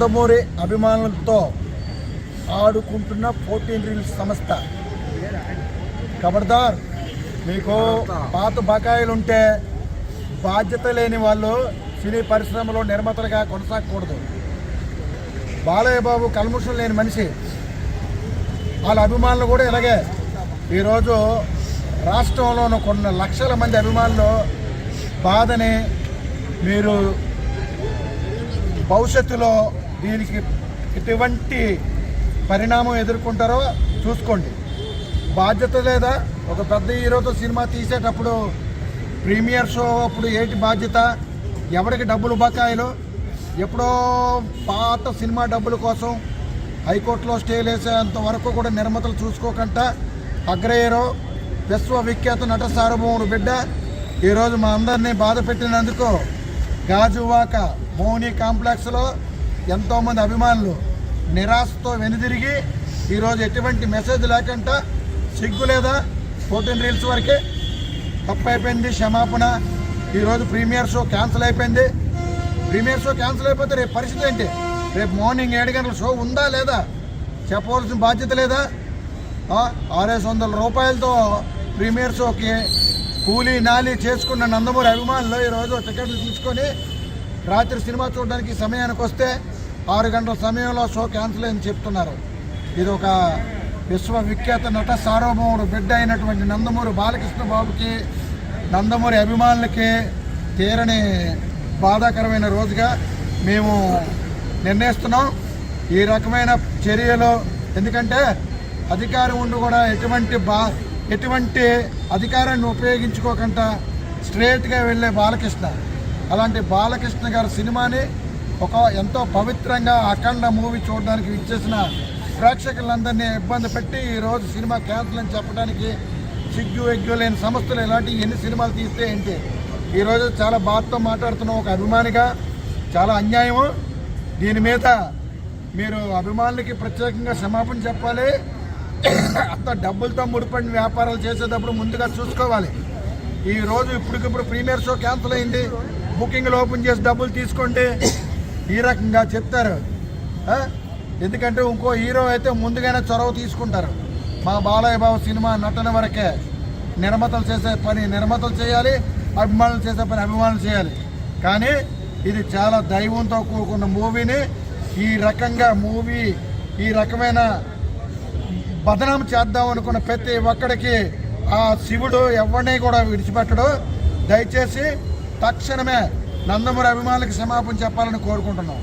నందమూరి అభిమానులతో ఆడుకుంటున్న 14 రీల్స్ సంస్థ. ఖబర్దార్, మీకు పాత బకాయిలుంటే బాధ్యత లేని వాళ్ళు సినీ పరిశ్రమలో నిర్మాతలుగా కొనసాగకూడదు. బాలయ్య బాబు కల్ముషం లేని మనిషి. వాళ్ళ అభిమానులు కూడా ఇలాగే. ఈరోజు రాష్ట్రంలోనూ కొన్ని లక్షల మంది అభిమానులు బాధని మీరు భవిష్యత్తులో దీనికి ఎటువంటి పరిణామం ఎదుర్కొంటారో చూసుకోండి. బాధ్యత లేదా? ఒక పెద్ద హీరోతో సినిమా తీసేటప్పుడు ప్రీమియర్ షో అప్పుడు ఏంటి బాధ్యత? ఎవరికి డబ్బులు బకాయిలు? ఎప్పుడో పాత సినిమా డబ్బుల కోసం హైకోర్టులో స్టేలు వేసేంత వరకు కూడా నిర్మాతలు చూసుకోకుండా అగ్ర హీరో విశ్వవిఖ్యాత నట సార్వభౌముడు బిడ్డ ఈరోజు మా అందరినీ బాధ పెట్టినందుకు గాజువాక మోహిని కాంప్లెక్స్లో ఎంతోమంది అభిమానులు నిరాశతో వెనుదిరిగి ఈరోజు ఎటువంటి మెసేజ్ లేకుండా సిగ్గు లేదా? 14 రీల్స్ వరకే తప్పు అయిపోయింది, క్షమాపణ. ఈరోజు ప్రీమియర్ షో క్యాన్సిల్ అయిపోయింది. ప్రీమియర్ షో క్యాన్సిల్ అయిపోతే రేపు పరిస్థితి ఏంటి? రేపు మార్నింగ్ 7 గంటల షో ఉందా లేదా చెప్పవలసిన బాధ్యత లేదా? 600 రూపాయలతో ప్రీమియర్ షోకి కూలీ నాలి చేసుకున్న నందమూరి అభిమానులు ఈరోజు టికెట్లు తీసుకొని రాత్రి సినిమా చూడడానికి సమయానికి వస్తే 6 గంటల సమయంలో షో క్యాన్సిల్ అని చెప్తున్నారు. ఇది ఒక విశ్వవిఖ్యాత నట సార్వభౌముడు బిడ్డ అయినటువంటి నందమూరి బాలకృష్ణ బాబుకి, నందమూరి అభిమానులకి తీరని బాధాకరమైన రోజుగా మేము నిర్ణయిస్తున్నాం ఈ రకమైన చర్యలు. ఎందుకంటే అధికారం ఉండి కూడా ఎటువంటి అధికారాన్ని ఉపయోగించుకోకుండా స్ట్రేట్గా వెళ్ళే బాలకృష్ణ, అలాంటి బాలకృష్ణ గారి సినిమాని ఒక ఎంతో పవిత్రంగా అఖండ మూవీ చూడడానికి ఇచ్చేసిన ప్రేక్షకులందరినీ ఇబ్బంది పెట్టి ఈరోజు సినిమా క్యాన్సిల్ అని చెప్పడానికి సిగ్గు ఎగ్గు లేని సంస్థలు ఇలాంటి ఎన్ని సినిమాలు తీస్తే ఏంటి? ఈరోజు చాలా బాధతో మాట్లాడుతున్నాం ఒక అభిమానిగా. చాలా అన్యాయము. దీని మీద మీరు అభిమానులకి ప్రత్యేకంగా క్షమాపణ చెప్పాలి. అంత డబ్బులతో ముడిపడిన వ్యాపారాలు చేసేటప్పుడు ముందుగా చూసుకోవాలి. ఈరోజు ఇప్పటికిప్పుడు ప్రీమియర్ షో క్యాన్సిల్ అయింది, బుకింగ్లు ఓపెన్ చేసి డబ్బులు తీసుకోండి ఈ రకంగా చెప్తారు. ఎందుకంటే ఇంకో హీరో అయితే ముందుగానే చొరవ తీసుకుంటారు. మా బాలయ్య బాబు సినిమా నటన వరకే. నిర్మాతలు చేసే పని నిర్మాతలు చేయాలి, అభిమానులు చేసే పని అభిమానులు చేయాలి. కానీ ఇది చాలా దైవంతో కూడుకున్న మూవీని ఈ రకమైన బదనాం చేద్దాం అనుకున్న ప్రతి ఒక్కడికి ఆ శివుడు ఎవరిని కూడా విడిచిపెట్టడు. దయచేసి తక్షణమే నందమూరి అభిమానులకు క్షమాపణ చెప్పాలని కోరుకుంటున్నాం.